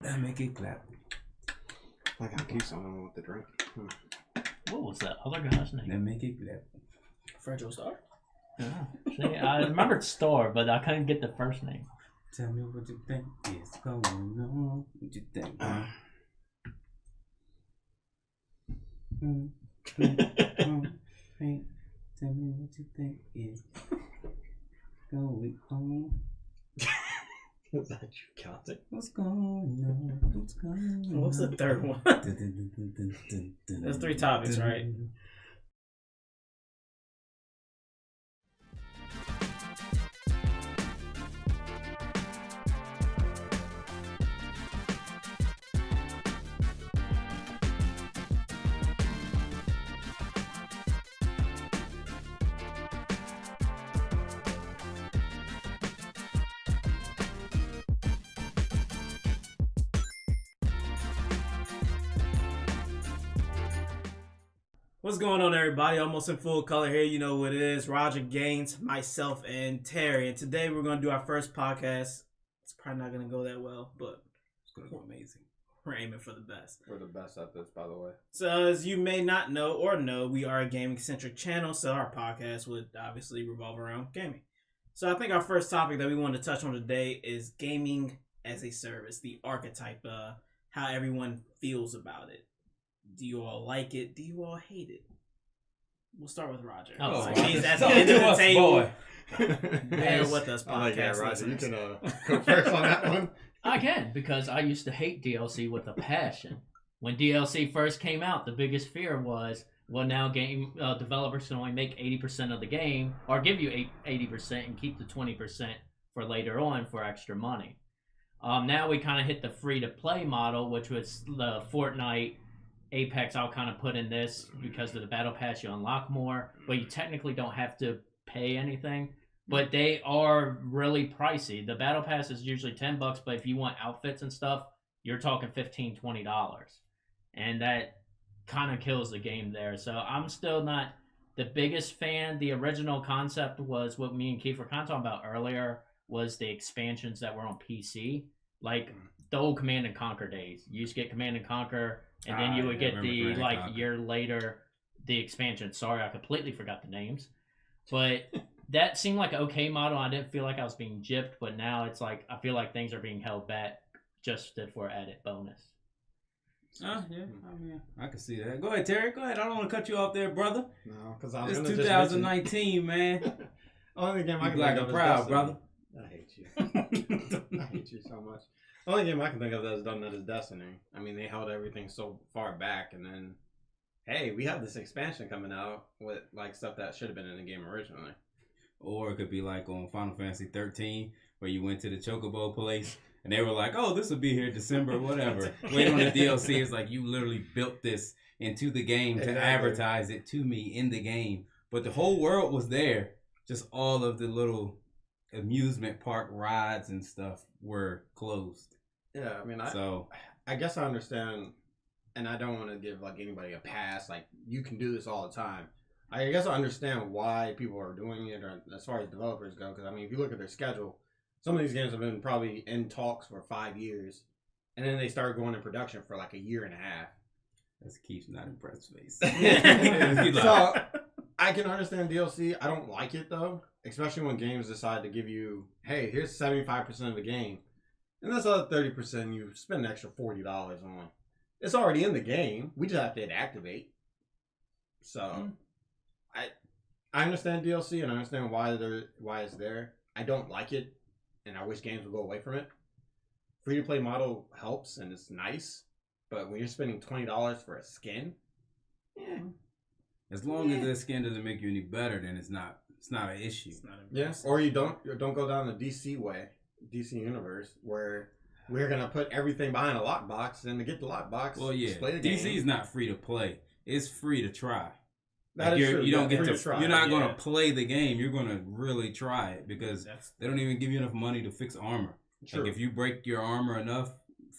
That make it clap. I gotta keep someone with the drink. What was that other guy's name? That make it clap. Fragile Star? Yeah. See, I remembered Star, but I couldn't get the first name. Tell me what you think is going on. What you think? Hey, tell me what you think is going on. Is that you counting? What's going on? What's going on? What's the third one? There's 3 topics, right? What's going on, everybody? Almost in full color here. You know what it is. Roger Gaines, myself, and Terry. And today we're going to do our first podcast. It's probably not going to go that well, but It's going to go amazing. we're aiming for the best. We're the best at this, by the way. So as you may not know or know, we are a gaming-centric channel, so our podcast would obviously revolve around gaming. So I think our first topic that we want to touch on today is gaming as a service, the archetype, how everyone feels about it. Do you all like it? Do you all hate it? We'll start with Roger. Oh, So Roger. he's at the end of the table. Boy. Bear with us, I'm like, yeah, podcast Roger, you listeners. can go first on that one. I can, because I used to hate DLC with a passion. When DLC first came out, the biggest fear was, well, now game developers can only make 80% of the game, or give you 80% and keep the 20% for later on for extra money. Now we kind of hit the free-to-play model, which was the Fortnite, Apex. I'll kind of put in this because of the battle pass. You unlock more, but you technically don't have to pay anything. But they are really pricey. The battle pass is usually $10, but if you want outfits and stuff, you're talking $15, $20, and that kind of kills the game there. So I'm still not the biggest fan. The original concept was what me and Keith were kind of talking about earlier, was the expansions that were on PC, like the old Command and Conquer days. You used to get Command and Conquer, and then you would get the year later the expansion. Sorry, I completely forgot the names, but that seemed like an okay model. I didn't feel like I was being gypped, but now it's like I feel like things are being held back just for added bonus. Yeah. I mean, I can see that. Go ahead, Terry. Go ahead. I don't want to cut you off there, brother. No, because I was It's gonna 2019, man. Just only game I You can black think and of is proud, Destiny. brother. I hate you. I hate you so much. The only game I can think of that has done that is Destiny. I mean, they held everything so far back, and then, hey, we have this expansion coming out with like stuff that should have been in the game originally. Or it could be like on Final Fantasy 13, where you went to the Chocobo place, and they were like, oh, this will be here December, whatever. Wait on the DLC. It's like you literally built this into the game to advertise it to me in the game. But the whole world was there. Just all of the little amusement park rides and stuff were closed. Yeah, I mean, I guess I understand, and I don't want to give like anybody a pass. Like, you can do this all the time. I guess I understand why people are doing it, or as far as developers go. Because I mean, if you look at their schedule, some of these games have been probably in talks for 5 years, and then they start going in production for like a year and a half. That's Keith's not impressed face. So I can understand DLC. I don't like it though, especially when games decide to give you, hey, here's 75% of the game, and this other 30% you spend an extra $40 on. It's already in the game. We just have to hit activate. So I understand DLC and I understand why it's there. I don't like it, and I wish games would go away from it. Free to play model helps and it's nice, but when you're spending $20 for a skin, As long as the skin doesn't make you any better, then it's not an issue. It's not yes, or you don't go down the DC way, DC universe, where we're gonna put everything behind a lockbox, and to get the lockbox, Well, yeah, play the game. DC is not free to play. It's free to try. That is true. You don't get free to try. You're not yeah. going to play the game. You're going to really try it because they don't even give you enough money to fix armor. True. Like if you break your armor enough,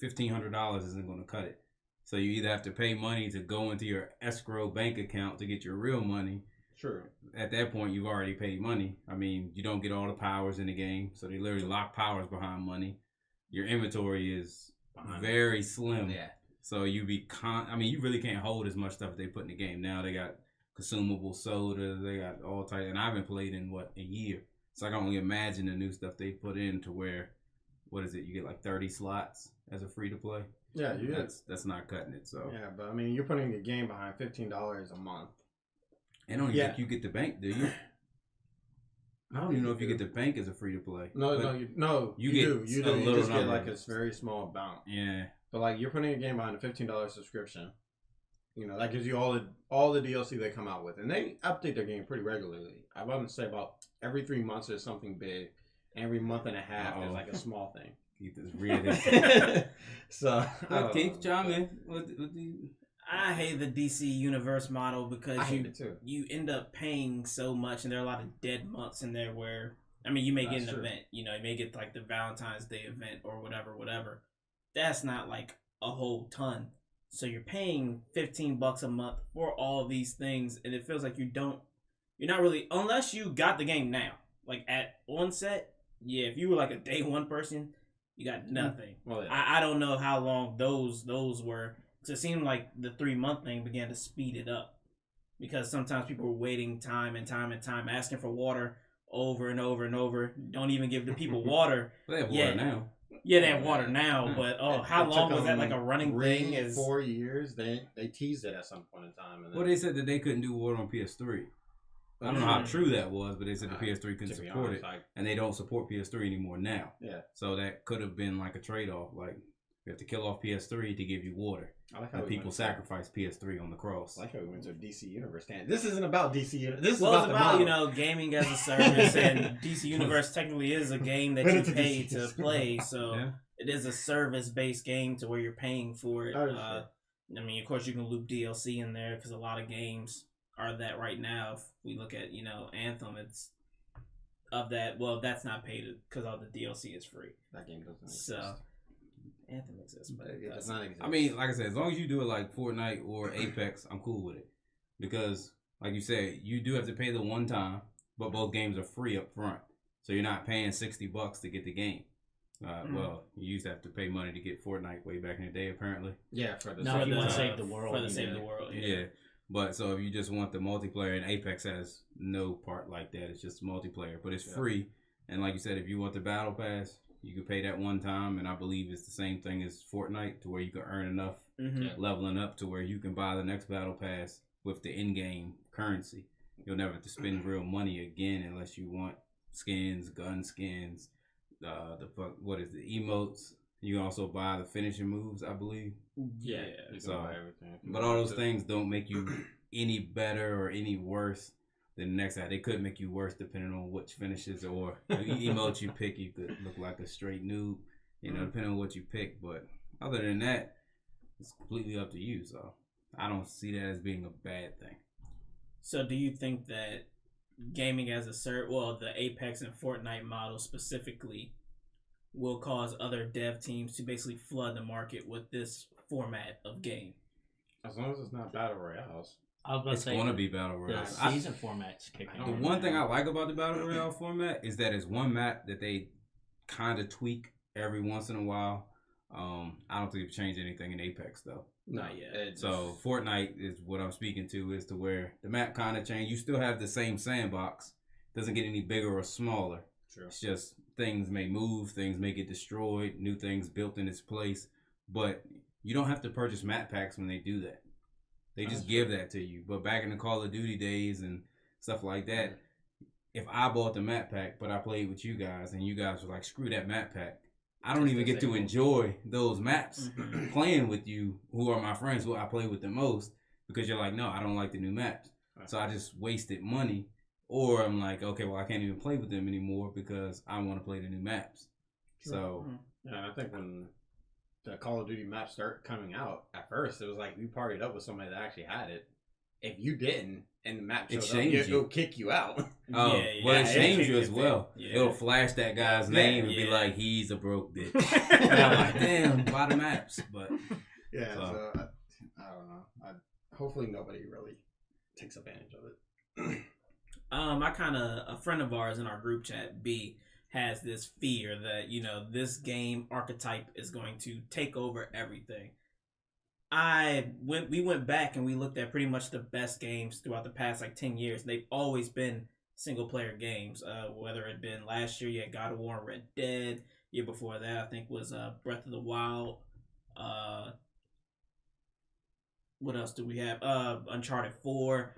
$1,500 isn't going to cut it. So you either have to pay money to go into your escrow bank account to get your real money. True. At that point, you've already paid money. I mean, you don't get all the powers in the game, so they literally lock powers behind money. Your inventory is very slim. Yeah. So you you really can't hold as much stuff that they put in the game. Now they got consumable sodas, they got all types, and I haven't played in a year. So I can only imagine the new stuff they put in to where, what is it? You get like 30 slots as a free to play. Yeah, that's not cutting it. So yeah, but I mean, you're putting the game behind $15 a month. I don't even think you get the bank, do you? I don't even know if you get the bank as a free to play. No, you do. You just get like a very small amount. Yeah. But like you're putting a game behind a $15 subscription. You know, that gives you all the DLC they come out with. And they update their game pretty regularly. I want to say about every 3 months there's something big. Every month and a half there's like a small thing. Keith is reading. So Keith, chime in. What I hate the DC Universe model because I hate it too. you end up paying so much, and there are a lot of dead months in there where, I mean, you may get an event, you know, you may get like the Valentine's Day event or whatever. That's not like a whole ton. So you're paying $15 a month for all of these things, and it feels like you're not really, unless you got the game now, like at onset. Yeah, if you were like a day one person, you got nothing. Well, yeah. I don't know how long those were. So it seemed like the 3-month thing began to speed it up because sometimes people were waiting time and time asking for water over and over. Don't even give the people water. They have water now. Yeah, they have water now, but how long was that like a running thing? 4 years. They teased it at some point in time. And well, they said that they couldn't do water on PS3. I don't know how true that was, but they said the PS3 couldn't support it, and they don't support PS3 anymore now. Yeah. So that could have been like a trade-off. Like, we have to kill off PS3 to give you water. I like how people sacrifice PS3 on the cross. I like how we went to a DC Universe stand. This isn't about DC Universe. This is about the you know, gaming as a service, and DC Universe technically is a game that you pay to play. So it is a service-based game to where you're paying for it. I mean, of course, you can loop DLC in there because a lot of games are that right now. If we look at, you know, Anthem, it's of that. Well, that's not paid because all the DLC is free. That game doesn't exist. So Anthem exists, but it does not exist. I mean, like I said, as long as you do it like Fortnite or Apex, I'm cool with it. Because, like you said, you do have to pay the one time, but both games are free up front. So you're not paying $60 to get the game. Well, you used to have to pay money to get Fortnite way back in the day, apparently. Yeah, if you want to save the world. For the Save the World, yeah. But so if you just want the multiplayer, and Apex has no part like that, it's just multiplayer, but it's free. And like you said, if you want the battle pass, you can pay that one time, and I believe it's the same thing as Fortnite, to where you can earn enough leveling up to where you can buy the next battle pass with the in-game currency. You'll never have to spend real money again unless you want skins, gun skins, emotes. You can also buy the finishing moves, I believe. Yeah. So, buy everything. But all those things don't make you any better or any worse than the next guy. They could make you worse depending on which finishes or emotes you pick. You could look like a straight noob, you know, depending on what you pick. But other than that, it's completely up to you. So I don't see that as being a bad thing. So do you think that gaming as a the Apex and Fortnite model specifically will cause other dev teams to basically flood the market with this format of game? As long as it's not battle royales. It's going to be battle royales. The season format's kicking. The one thing I like about the battle royale format is that it's one map that they kind of tweak every once in a while. I don't think they've changed anything in Apex though. Not yet. So Fortnite is what I'm speaking to, is to where the map kind of changed. You still have the same sandbox. Doesn't get any bigger or smaller. True. It's just things may move, things may get destroyed, new things built in its place. But you don't have to purchase map packs when they do that. They just give that to you. But back in the Call of Duty days and stuff like that, if I bought the map pack, but I played with you guys, and you guys were like, screw that map pack, I don't even get to enjoy those maps playing with you, who are my friends, who I play with the most, because you're like, no, I don't like the new maps. So I just wasted money. Or I'm like, okay, well, I can't even play with them anymore because I want to play the new maps. True. So, yeah, I think when the Call of Duty maps start coming out, at first it was like you partied up with somebody that actually had it. If you didn't, and the map showed up, it'll kick you out. It shames you as well. Yeah. It'll flash that guy's name and be like, he's a broke bitch. And I'm like, damn, buy the maps. But yeah, so I don't know. Hopefully nobody really takes advantage of it. A friend of ours in our group chat, B, has this fear that, you know, this game archetype is going to take over everything. We went back and we looked at pretty much the best games throughout the past like 10 years. They've always been single player games. Whether it been last year, you had God of War and Red Dead. Year before that, I think was Breath of the Wild. What else do we have? Uncharted 4.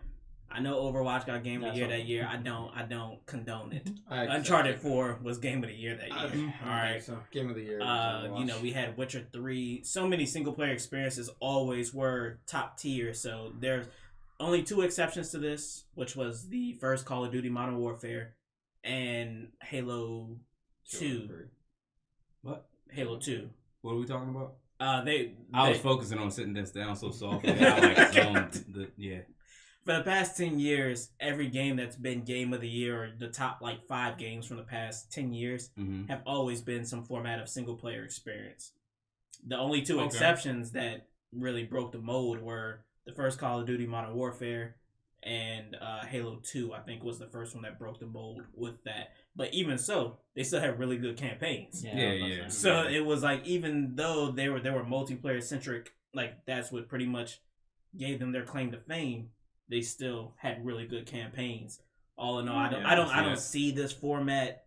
I know Overwatch got Game of the Year that year. I don't condone it. Uncharted 4 was Game of the Year that year. All right. So Game of the Year. You know, we had Witcher 3. So many single player experiences always were top tier. So there's only 2 exceptions to this, which was the first Call of Duty Modern Warfare and Halo 2. What? Halo 2. What are we talking about? I was focusing on sitting this down so softly. I like zoned yeah. For the past 10 years, every game that's been Game of the Year or the top like 5 games from the past 10 years have always been some format of single player experience. The only 2 exceptions that really broke the mold were the first Call of Duty Modern Warfare and Halo 2, I think, was the first one that broke the mold with that. But even so, they still had really good campaigns. Yeah. So it was like, even though they were multiplayer centric, like that's what pretty much gave them their claim to fame. They still had really good campaigns. All in all, I don't see this format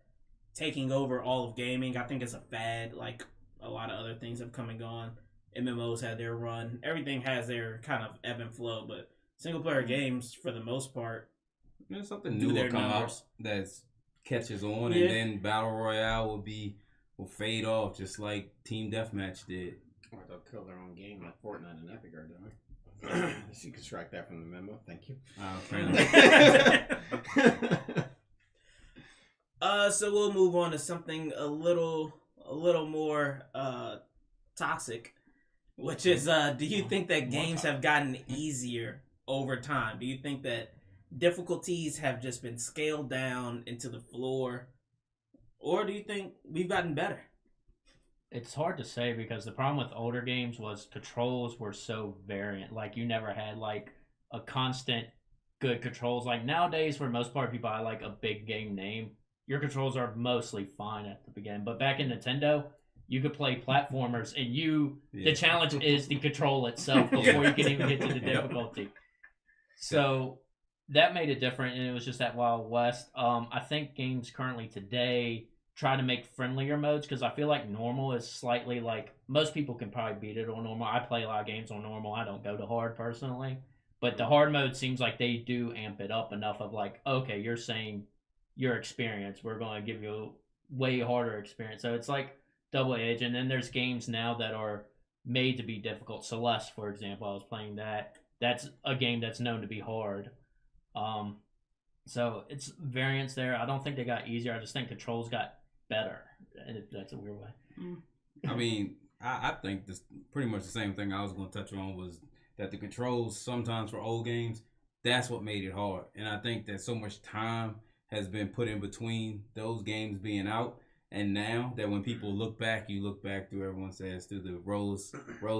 taking over all of gaming. I think it's a fad. Like a lot of other things have come and gone. MMOs had their run. Everything has their kind of ebb and flow. But single player games, for the most part, there's something new will come out that catches on, and then Battle Royale will fade off, just like Team Deathmatch did. Or they'll kill their own game like Fortnite and Epic are doing. So you can strike that from the memo. Thank you. So we'll move on to something a little more toxic, which is do you think that games have gotten easier over time? Do you think that difficulties have just been scaled down into the floor, or do you think we've gotten better? It's hard to say, because the problem with older games was controls were so variant. Like, you never had like a constant good controls. Like nowadays, for most part, if you buy like a big game name, your controls are mostly fine at the beginning. But back in Nintendo, you could play platformers, and the challenge is the control itself before you can even get to the difficulty. So that made it different, and it was just that Wild West. I think games currently today try to make friendlier modes, because I feel like normal is slightly like, most people can probably beat it on normal. I play a lot of games on normal. I don't go to hard personally, but the hard mode seems like they do amp it up enough of like, okay, you're saying your experience, we're going to give you a way harder experience. So it's like double edged. And then there's games now that are made to be difficult. Celeste, for example, I was playing that. That's a game that's known to be hard. So it's variance there. I don't think they got easier. I just think controls got better, and that's a weird way. I mean, I think this pretty much the same thing I was going to touch on, was that the controls sometimes for old games, that's what made it hard. And I think that so much time has been put in between those games being out and now, that when people look back, you look back through, everyone says, through the rose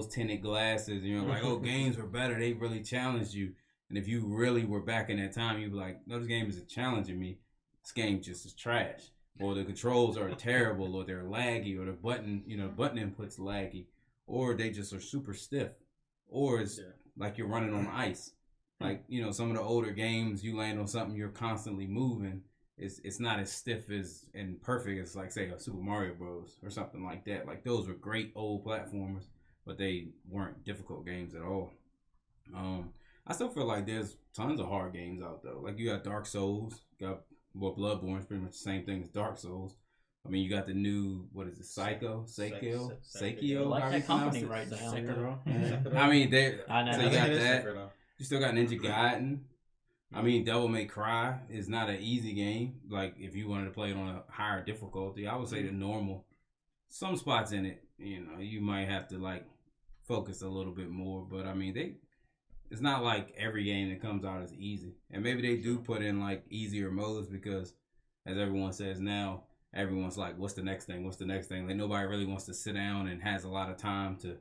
tinted glasses, and you're like, oh, games were better, they really challenged you. And if you really were back in that time, you'd be like, no, this game isn't challenging me, this game just is trash. Or the controls are terrible, or they're laggy, or the button input's laggy, or they just are super stiff, or it's like you're running on ice. Like, some of the older games, you land on something, you're constantly moving. It's not as stiff and perfect as, like, say, a Super Mario Bros. Or something like that. Like, those were great old platformers, but they weren't difficult games at all. I still feel like there's tons of hard games out, though. Like, you got Dark Souls, Bloodborne's pretty much the same thing as Dark Souls. I mean, you got the new, what is it, Sekiro? I like that company right now. Sekiro. I mean, I know. so you got that. You still got Ninja Gaiden. I mean, Devil May Cry is not an easy game. Like, if you wanted to play it on a higher difficulty, I would say the normal. Some spots in it, you might have to, like, focus a little bit more. But, I mean, it's not like every game that comes out is easy. And maybe they do put in, like, easier modes because, as everyone says now, everyone's like, what's the next thing? What's the next thing? Like, nobody really wants to sit down and has a lot of time to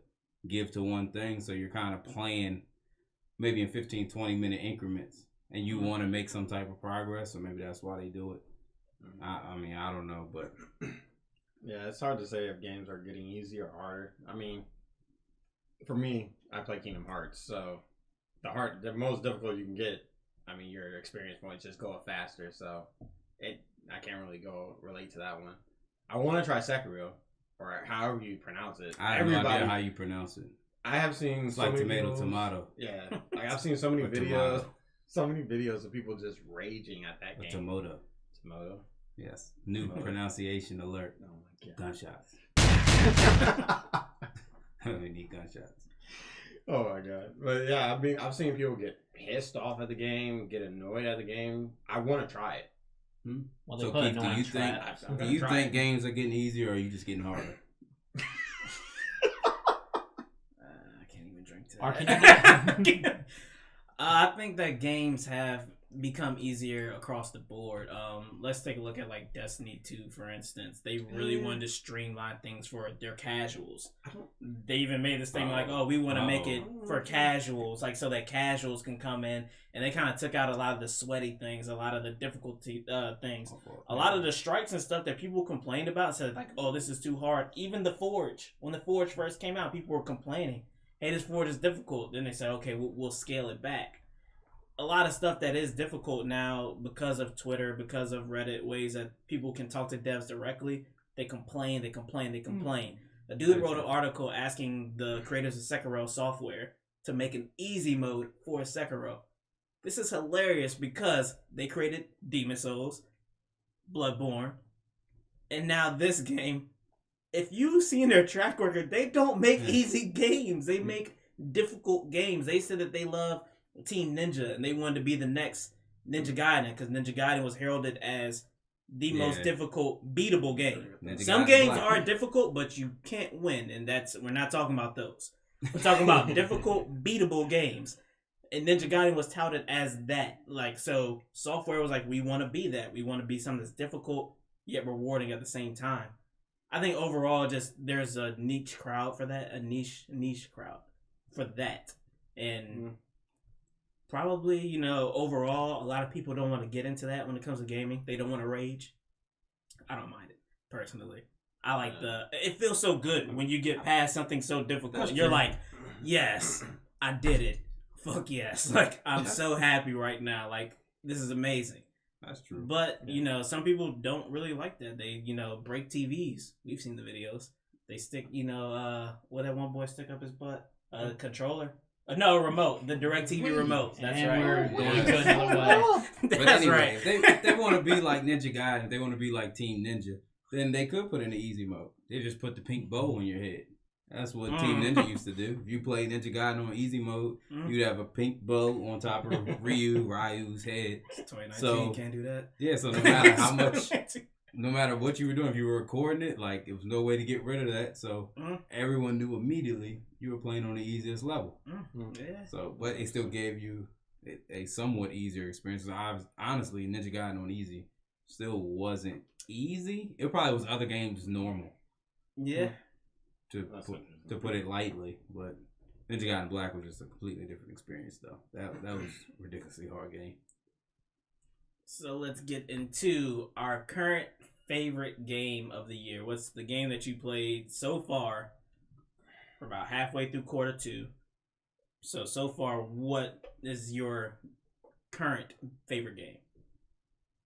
give to one thing. So you're kind of playing maybe in 15, 20-minute increments. And you want to make some type of progress, so maybe that's why they do it. I mean, I don't know, but yeah, it's hard to say if games are getting easier or harder. I mean, for me, I play Kingdom Hearts, so the most difficult you can get. I mean, your experience points just go up faster, so I can't really relate to that one. I want to try Sekiro, or however you pronounce it. I have no idea how you pronounce it. I have seen It's so like many tomato. Yeah, like I've seen so many Or videos, tomato. of people just raging at that Or game. Tomato. Yes. New pronunciation alert. Oh my god. Gunshots. We need gunshots. Oh my god. But yeah, I've seen people get pissed off at the game, get annoyed at the game. I want to try it. Well, they So put Keith, it do on you track. think games are getting easier, or are you just getting harder? I can't even drink today. Or can you I think that games have become easier across the board. Let's take a look at like Destiny 2, for instance. They really wanted to streamline things for their casuals. They even made this thing like, oh, we want to make it for casuals, like so that casuals can come in, and they kind of took out a lot of the sweaty things, a lot of the difficulty things, a lot of the strikes and stuff that people complained about. Said like, oh, this is too hard. Even the Forge, when the Forge first came out, people were complaining, hey, this Forge is difficult. Then they said, okay, we'll scale it back. A lot of stuff that is difficult now because of Twitter, because of Reddit, ways that people can talk to devs directly. They complain. A dude wrote an article asking the creators of Sekiro software to make an easy mode for Sekiro. This is hilarious because they created Demon Souls, Bloodborne, and now this game. If you've seen their track record, they don't make easy games. They make difficult games. They said that they love Team Ninja, and they wanted to be the next Ninja Gaiden because Ninja Gaiden was heralded as the most difficult beatable game. Some games are difficult, but you can't win, and we're not talking about those. We're talking about difficult beatable games, and Ninja Gaiden was touted as that. Like, so software was like, we want to be that. We want to be something that's difficult yet rewarding at the same time. I think overall, just there's a niche crowd for that, a niche crowd for that, and. Probably, overall, a lot of people don't want to get into that when it comes to gaming. They don't want to rage. I don't mind it, personally. I like it feels so good when you get past something so difficult. You're like, yes, I did it. Fuck yes. Like, I'm so happy right now. Like, this is amazing. That's true. But, some people don't really like that. They, break TVs. We've seen the videos. They stick, what that one boy stick up his butt? A controller. No, remote. The DirecTV remote. That's and right. We're going good another way. But That's anyway, right. if they want to be like Ninja Gaiden, if they want to be like Team Ninja, then they could put in the easy mode. They just put the pink bow on your head. That's what Team Ninja used to do. If you play Ninja Gaiden on easy mode, you'd have a pink bow on top of Ryu's head. 2019, so, can't do that. Yeah, so no matter how much, no matter what you were doing, if you were recording it, like, there was no way to get rid of that. So everyone knew immediately you were playing on the easiest level. Yeah. So, but it still gave you a somewhat easier experience. So honestly, Ninja Gaiden on easy still wasn't easy. It probably was other games normal. Yeah. To put it lightly, but Ninja Gaiden Black was just a completely different experience, though. That was a ridiculously hard game. So let's get into our current favorite game of the year. What's the game that you played so far? We're about halfway through quarter 2. So far, what is your current favorite game?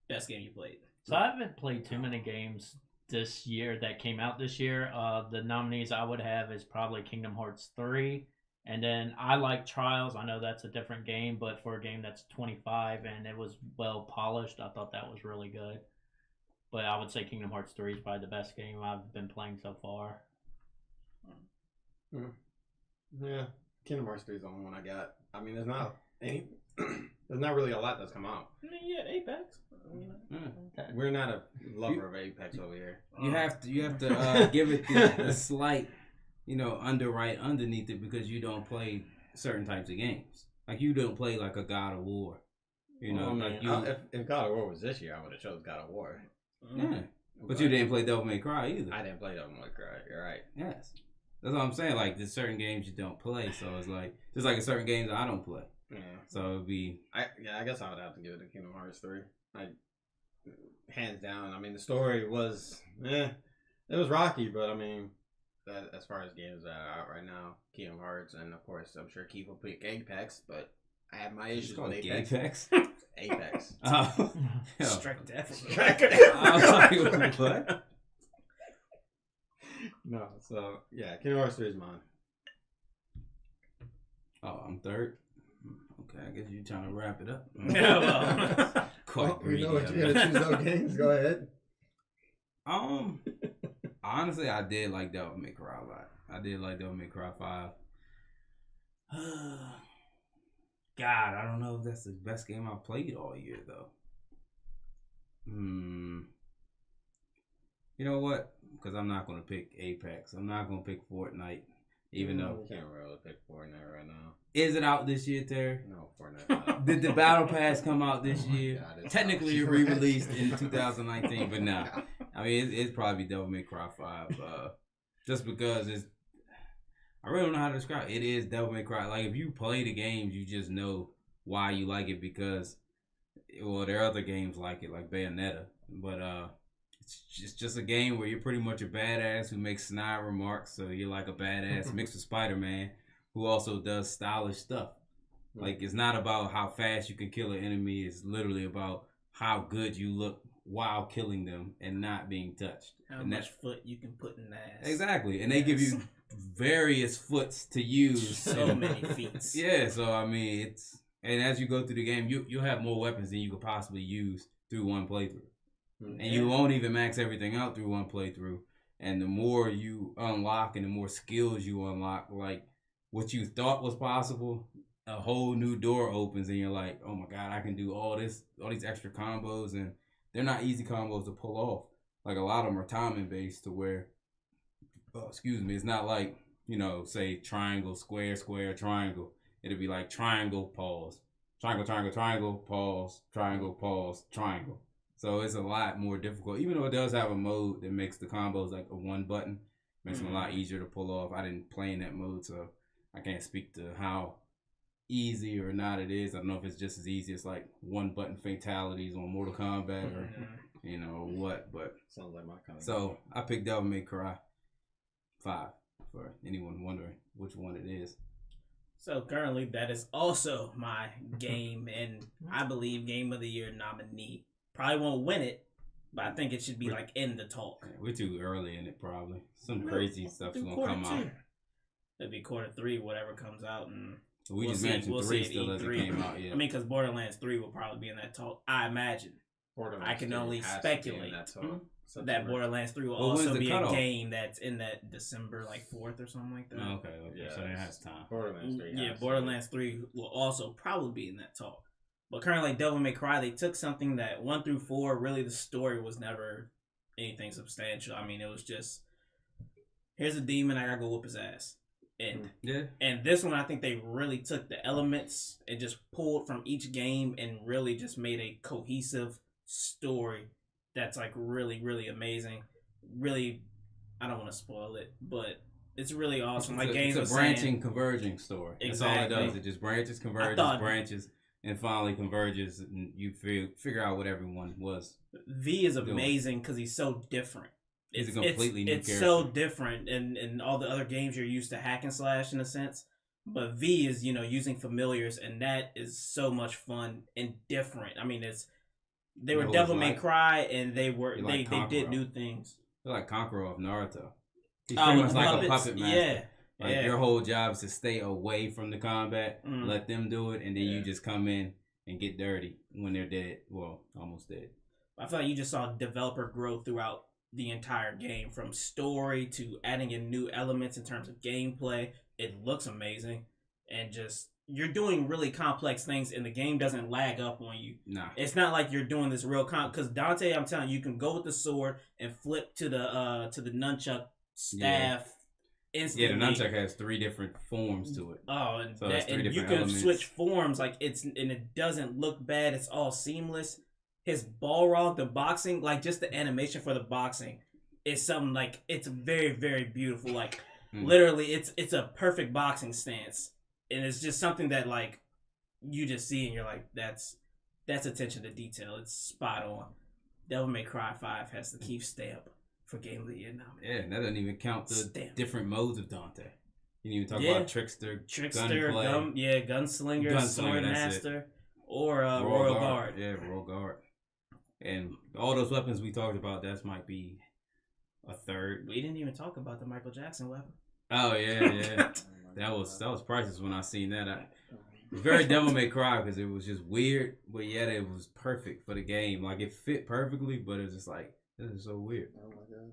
Best game you played? So I haven't played too many games this year that came out this year. The nominees I would have is probably Kingdom Hearts 3. And then I like Trials. I know that's a different game, but for a game that's 25 and it was well polished, I thought that was really good. But I would say Kingdom Hearts 3 is probably the best game I've been playing so far. Yeah, Kingdom Hearts 3 is the only one I got. I mean, there's not really a lot that's come out. Yeah, Apex. We're not a lover of Apex over here. You have to give it the slight, underwrite underneath it because you don't play certain types of games. Like you don't play like a God of War. If God of War was this year, I would have chose God of War. Yeah, but you didn't play Devil May Cry either. I didn't play Devil May Cry. You're right. Yes, that's what I'm saying. Like there's certain games you don't play, so it's like there's like certain games I don't play. Yeah. So it'd be. I guess I would have to give it to Kingdom Hearts 3. hands down. I mean, the story was, it was rocky, but I mean, as far as games that are out right now, Kingdom Hearts, and of course, I'm sure Keith will pick Apex, but I have my issues with Apex. Apex. Oh. Strike that from I was like, what? No, so yeah, Kingdom Hearts 3 is mine. Oh, I'm third. Okay, I guess you're trying to wrap it up. Yeah, well. Quite greedy. You know what, you gotta choose those games. Go ahead. Honestly, I did like Devil May Cry a lot. I did like Devil May Cry 5. God, I don't know if that's the best game I've played all year, though. You know what? Because I'm not going to pick Apex. I'm not going to pick Fortnite, even though... You can't really pick Fortnite right now. Is it out this year, Terry? No, Fortnite's not out. Did the Battle Pass come out this year? God, Technically re-released in 2019, but nah. I mean, it's probably Devil May Cry 5. Just because it's... I really don't know how to describe it. It is Devil May Cry. Like, if you play the games, you just know why you like it because... Well, there are other games like it, like Bayonetta. But it's just a game where you're pretty much a badass who makes snide remarks. So you're like a badass mixed with Spider-Man who also does stylish stuff. Like, it's not about how fast you can kill an enemy. It's literally about how good you look while killing them and not being touched. How and much foot you can put in the ass. Exactly. And they give you various foots to use. So many feats. Yeah, so I mean, it's... And as you go through the game, you'll have more weapons than you could possibly use through one playthrough. And you won't even max everything out through one playthrough. And the more you unlock and the more skills you unlock, like what you thought was possible, a whole new door opens and you're like, oh my God, I can do all these extra combos. And they're not easy combos to pull off. Like a lot of them are timing based to where, it's not like, say triangle, square, square, triangle. It'll be like triangle, pause. Triangle, triangle, triangle, pause. Triangle, pause, triangle. So it's a lot more difficult. Even though it does have a mode that makes the combos like a one button. Makes them a lot easier to pull off. I didn't play in that mode, so I can't speak to how easy or not it is. I don't know if it's just as easy as like one button fatalities on Mortal Kombat or, what. But sounds like my kind of So game. I picked Devil May Cry 5 for anyone wondering which one it is. So currently, that is also my game, and I believe Game of the Year nominee. Probably won't win it, but I think it should be like in the talk. Yeah, we're too early in it, probably. Some crazy stuff's gonna come out. It'd be quarter 3, whatever comes out, and We just mentioned 3 still hasn't came out yet. I mean, because Borderlands 3 will probably be in that talk. I imagine. I can only speculate that Borderlands 3 will also be a game that's in that December 4th or something like that. Okay. Yeah, so it has time. Borderlands 3. Borderlands 3 will also probably be in that talk. But currently, Devil May Cry, they took something that 1 through 4, really the story was never anything substantial. I mean, it was just, here's a demon, I gotta go whoop his ass. And this one, I think they really took the elements and just pulled from each game and really just made a cohesive story that's like really, really amazing. Really, I don't want to spoil it, but it's really awesome. It's a branching, converging story. Exactly. That's all it does. It just branches, converges, branches, and finally converges, and you figure out what everyone was. V is amazing because he's so different. He's a completely new character. It's so different in all the other games you're used to hack and slash in a sense. But V is, using familiars, and that is so much fun and different. I mean, they were Devil May Cry, and they did new things. They're like Conqueror of Naruto. He's pretty much like a puppet master. Yeah. Your whole job is to stay away from the combat, let them do it, and then you just come in and get dirty when they're dead. Well, almost dead. I feel like you just saw developer growth throughout the entire game, from story to adding in new elements in terms of gameplay. It looks amazing, and just you're doing really complex things, and the game doesn't lag up on you. Nah, it's not like you're doing this real because Dante, I'm telling you, you can go with the sword and flip to the nunchuck staff. Instantly. Yeah, the nunchuck has 3 different forms to it. Oh, and, so and you can switch forms and it doesn't look bad. It's all seamless. His Balrog, the boxing, just the animation for the boxing is something it's very, very beautiful. Literally, it's a perfect boxing stance, and it's just something that you just see and you're like, that's attention to detail. It's spot on. Devil May Cry 5 has the Keith stamp for Game of the Year nomination. Yeah, and that doesn't even count the Stamp. different modes of Dante. You didn't even talk Yeah. about Trickster, Trickster, Gunplay. Gunslinger, Gunslinger, that's Swordmaster, or Royal Guard. Yeah, Royal Guard. And all those weapons we talked about, that might be a third. We didn't even talk about the Michael Jackson weapon. Oh yeah. That was priceless when I seen that. It was very Devil May Cry because it was just weird, but yet it was perfect for the game. Like it fit perfectly, but it was just like, this is so weird. Oh my god.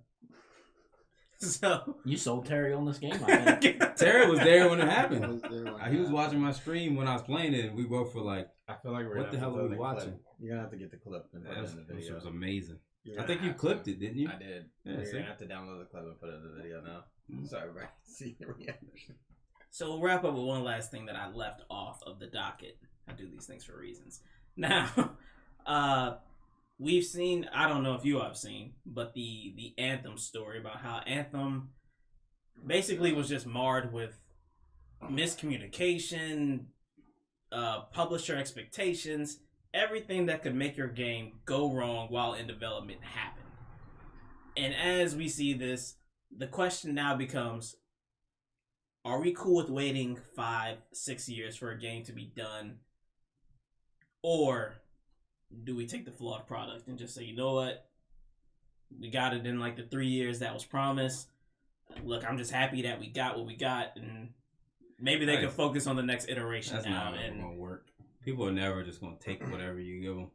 So You sold Terry on this game, I think. Terry was there when it I happened. was there when He was that watching my stream when I was playing it, and we both were like, I feel like we're what the hell are we watching? You're gonna have to get the clip and put it in the This video. was amazing. You're I gonna think you have clipped to. it, didn't you? I did. Yeah, You're see? gonna have to download the clip and put it in the video now. Mm. Sorry, bro. See your reaction. So we'll wrap up with one last thing that I left off of the docket. I do these things for reasons. Now, we've seen, I don't know if you have seen, but the Anthem story about how Anthem basically was just marred with miscommunication, publisher expectations, everything that could make your game go wrong while in development happened. And as we see this, the question now becomes, are we cool with waiting 5-6 years for a game to be done? Or do we take the flawed product and just say, you know what? We got it in like the 3 years that was promised. Look, I'm just happy that we got what we got, and maybe they can focus on the next iteration That's now. not And going to work. People are never just going to take whatever you give them.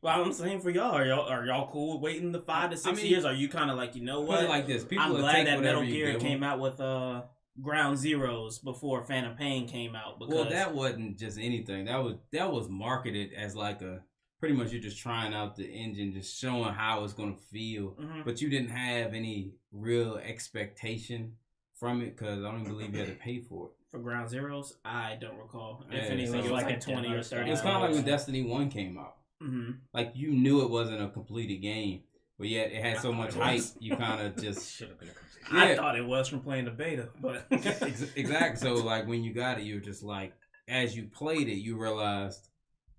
well, I'm saying for y'all, are y'all cool with waiting the 5 to 6 years? Are you kind of like, you know Put what? it like this. People I'm will glad take that whatever Metal you Gear give 'em. came out with Ground Zeroes before Phantom Pain came out. Because Well, that wasn't just anything. That was marketed as like a, pretty much you're just trying out the engine, just showing how it's going to feel. Mhm. But you didn't have any real expectation from it because I don't even believe you had to pay for it. for Ground Zeroes, I don't recall. Yeah, If anything, so it was like like a 20 or demo 30. It's kind of like when Destiny 1 came out. Mm-hmm. Like you knew it wasn't a completed game, but yet it had so much hype, you kind of just... Should have been a complete. I Yeah. thought it was from playing the beta, but Exactly. So like when you got it, you were just like, as you played it, you realized,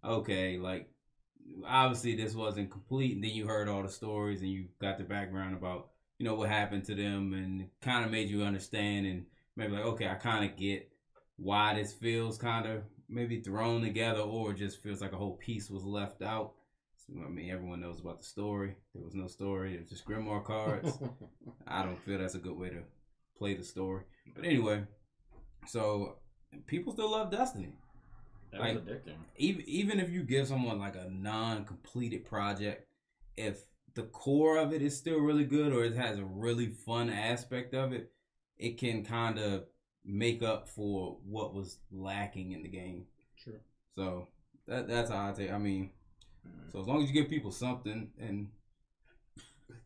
okay, like obviously this wasn't complete, and then you heard all the stories and you got the background about, you know, what happened to them, and it kind of made you understand and maybe like, okay, I kind of get why this feels kind of maybe thrown together, or just feels like a whole piece was left out. So, I mean, everyone knows about the story. There was no story. It was just Grimoire cards. I don't feel that's a good way to play the story. But anyway, so people still love Destiny. That Like, was addicting. Even if you give someone like a non-completed project, if the core of it is still really good or it has a really fun aspect of it, it can kind of make up for what was lacking in the game. True. So that's how I take. I mean, so as long as you give people something, and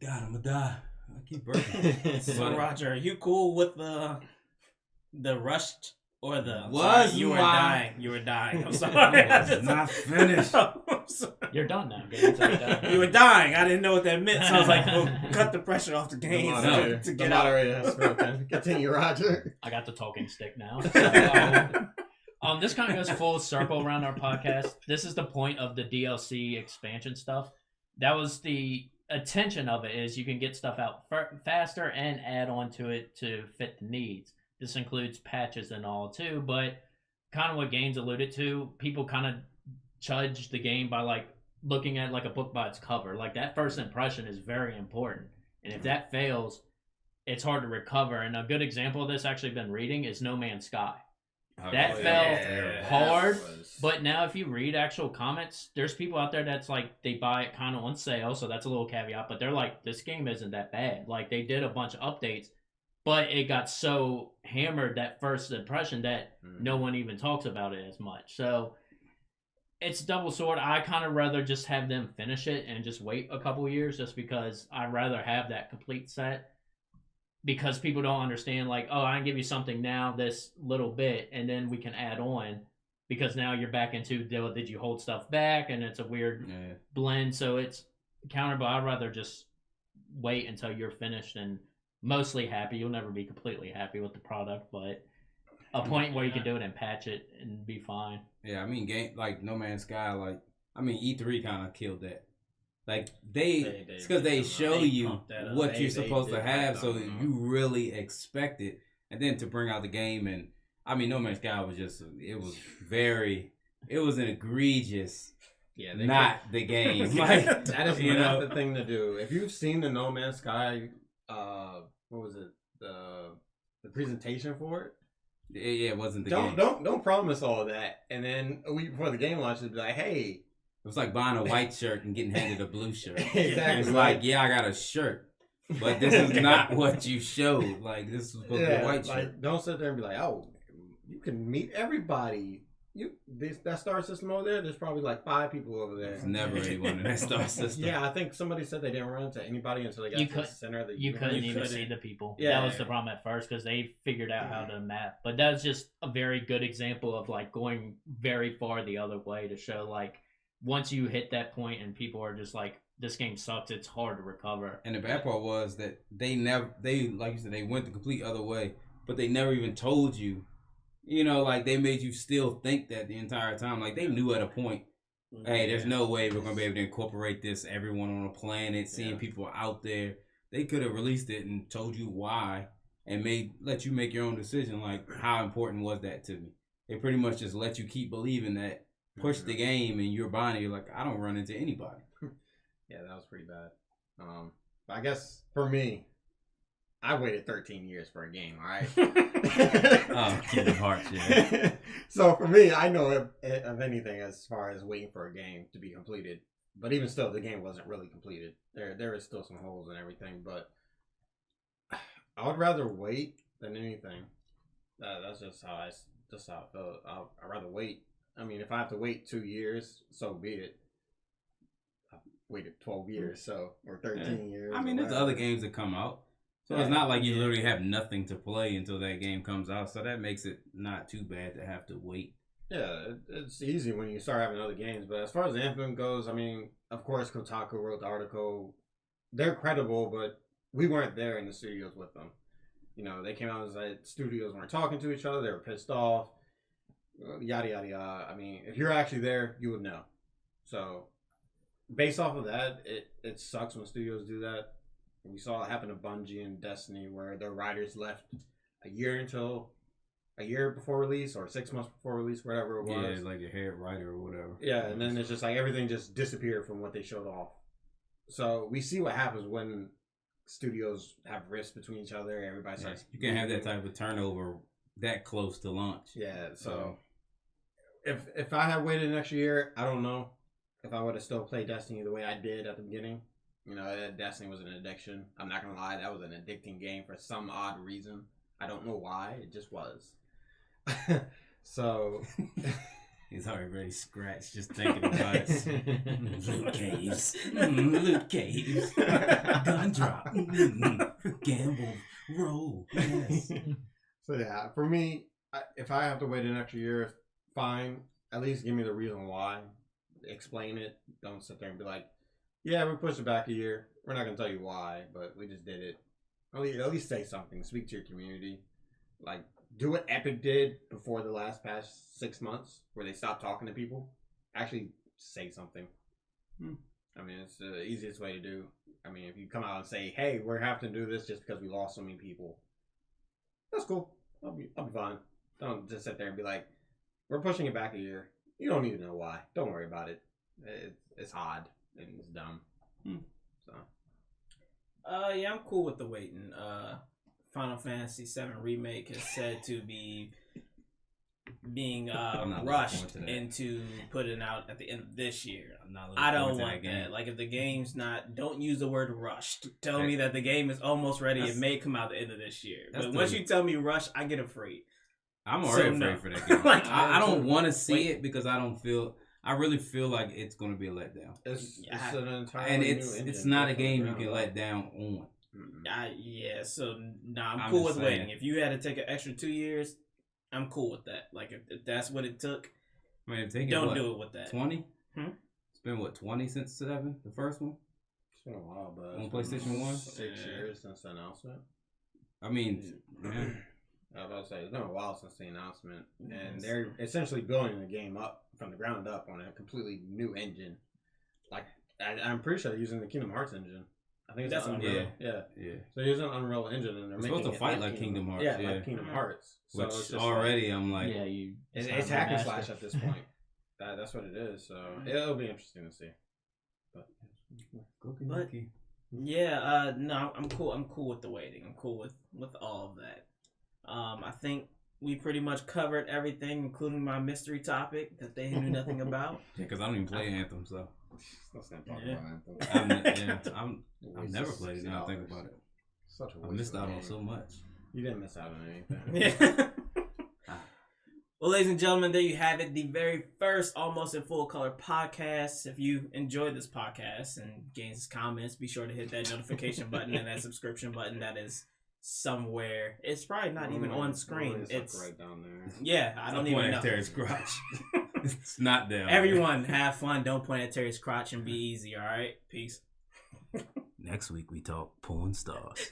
God, I'm gonna die. I keep burping. so Roger, are you cool with the rushed or the? Was sorry, you were my- dying. You were dying. I'm sorry. I was not finished. I'm sorry. You're done now, Games. You're done. You were dying. I didn't know what that meant, so I was like, well, cut the pressure off the game to The get out. moderator has spoken. Continue, Roger. I got the talking stick now. So, this kind of goes full circle around our podcast. This is the point of the DLC expansion stuff. That was the intention of it, is you can get stuff out faster and add on to it to fit the needs. This includes patches and all too, but kind of what Gaines alluded to, people kind of judge the game by like looking at like a book by its cover. Like that first impression is very important. And if that fails, it's hard to recover. And a good example of this actually been reading is No Man's Sky. That fell hard, but now if you read actual comments, there's people out there that's like, they buy it kind of on sale, so that's a little caveat, but they're like, this game isn't that bad. Like, they did a bunch of updates, but it got so hammered, that first impression, that no one even talks about it as much. So it's double sword. I kind of rather just have them finish it and just wait a couple years, just because I'd rather have that complete set. Because people don't understand, like, oh, I can give you something now, this little bit, and then we can add on. Because now you're back into, did you hold stuff back? And it's a weird blend. So it's counter, but I'd rather just wait until you're finished and mostly happy. You'll never be completely happy with the product, but a point where you can do it and patch it and be fine. Yeah, I mean, game like No Man's Sky, like, I mean, E3 kind of killed that. Like They it's because they show you pumped that up. what you're They supposed to did have, that so up. you really expect it, and then to bring out the game, and I mean, No Man's Sky was just it was an egregious, not the game. Like That is you not know, the thing to do. If you've seen the No Man's Sky, what was it? The presentation for it. it wasn't the game. Don't promise all of that, and then a week before the game launches, be like, hey, It was like buying a white shirt and getting handed a blue shirt. exactly. It's like, yeah, I got a shirt, but this is not what you showed. Like this is supposed to be a white shirt. Like, don't sit there and be like, oh, you can meet everybody. That star system over there's probably like 5 people over there. There's never anyone in that star system. Yeah, I think somebody said they didn't run into anybody until they got to the center of the You universe. couldn't even see the people. Yeah. That was the problem at first because they figured out how to map. But that's just a very good example of like going very far the other way to show like once you hit that point and people are just like, this game sucks, it's hard to recover. And the bad part was that they like you said, they went the complete other way, but they never even told you. You know, like they made you still think that the entire time. Like they knew at a point, hey, there's no way we're gonna be able to incorporate this. Everyone on the planet, seeing people out there. They could have released it and told you why, and let you make your own decision. Like how important was that to me? They pretty much just let you keep believing that. Push the game and you're buying it. You're like, I don't run into anybody. Yeah, that was pretty bad. But I guess for me, I waited 13 years for a game, all right? Oh, Kingdom Hearts, yeah. So for me, I know of anything as far as waiting for a game to be completed. But even still, the game wasn't really completed. There is still some holes and everything, but I would rather wait than anything. That's just how I felt. I'd rather wait. I mean, if I have to wait 2 years, so be it. I've waited 12 years, or 13 years. I mean, there's other games that come out. So it's not like you literally have nothing to play until that game comes out. So that makes it not too bad to have to wait. Yeah, it's easy when you start having other games. But as far as Anthem goes, I mean, of course, Kotaku wrote the article. They're credible, but we weren't there in the studios with them. You know, they came out and said studios weren't talking to each other. They were pissed off. Yada, yada, yada. I mean, if you're actually there, you would know. So, based off of that, it sucks when studios do that. We saw it happen to Bungie and Destiny where their writers left a year before release or 6 months before release, whatever it was. Yeah, like a head writer or whatever. Yeah, and then it's just like everything just disappeared from what they showed off. So we see what happens when studios have rifts between each other. Everybody starts. You can't have that type of turnover that close to launch. Yeah, so if I had waited an extra year, I don't know if I would have still played Destiny the way I did at the beginning. You know, Destiny was an addiction. I'm not gonna lie, that was an addicting game for some odd reason. I don't know why, it just was. So he's already scratched just thinking about it. Loot caves. Loot caves. Gun drop. Gamble. Roll. Yes. So yeah, for me, if I have to wait an extra year, fine. At least give me the reason why. Explain it. Don't sit there and be like, yeah, we pushed it back a year. We're not going to tell you why, but we just did it. At least say something. Speak to your community. Like, do what Epic did before the past 6 months, where they stopped talking to people. Actually, say something. I mean, it's the easiest way to do. I mean, if you come out and say, hey, we're having to do this just because we lost so many people. That's cool. I'll be fine. Don't just sit there and be like, we're pushing it back a year. You don't need to know why. Don't worry about it. It's odd and it's dumb. So. Yeah, I'm cool with the waiting. Final Fantasy VII Remake is said to be being rushed into putting out at the end of this year. I don't want that. Like, if the game's not, don't use the word rushed. Tell me that the game is almost ready. It may come out at the end of this year. But once you tell me rush, I get afraid. I'm already afraid for that game. Like, I don't want to see it because I really feel like it's going to be a letdown. It's an entirely and new it's not a game you can let down on. So I'm cool with waiting. If you had to take an extra 2 years, I'm cool with that. Like, if that's what it took, I mean, don't do it with that. 20? It's been 20 since 7, the first one? It's been a while, but on PlayStation 1? 6 years since the announcement. I mean, I was about to say, it's been a while since the announcement, and they're essentially building the game up from the ground up on a completely new engine. Like, I'm pretty sure they're using the Kingdom Hearts engine. I think it's That's Unreal. Yeah. So they're using Unreal Engine and they're It's making supposed to fight like Kingdom Hearts. Yeah, like Kingdom Hearts. So Which it's just already I'm like, Yeah, it's hack and slash at this point. That's what it is. So it'll be interesting to see. But yeah, no, I'm cool. I'm cool with the waiting. I'm cool with all of that. I think we pretty much covered everything, including my mystery topic that they knew nothing about. Yeah, because I don't even play Anthem, so Let's not talk about Anthem. I've never played it. Now I think about it. Such a I waste missed of out game. on so much. You didn't miss out on anything. Yeah. Well, ladies and gentlemen, there you have it. The very first Almost in Full Color podcast. If you enjoyed this podcast and gains comments, be sure to hit that notification button and that subscription button that is somewhere. It's probably not even on screen. It's right down there. Yeah, I don't even know. Terry's crotch. It's not down. Everyone, have fun. Don't point at Terry's crotch and be easy. All right, peace. Next week we talk porn stars.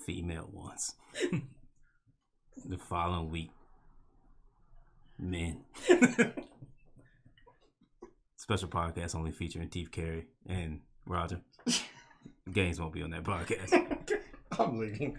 Female ones. The following week, men. Special podcast only featuring Teeth Carey and Roger. Games won't be on that podcast. I'm leaving.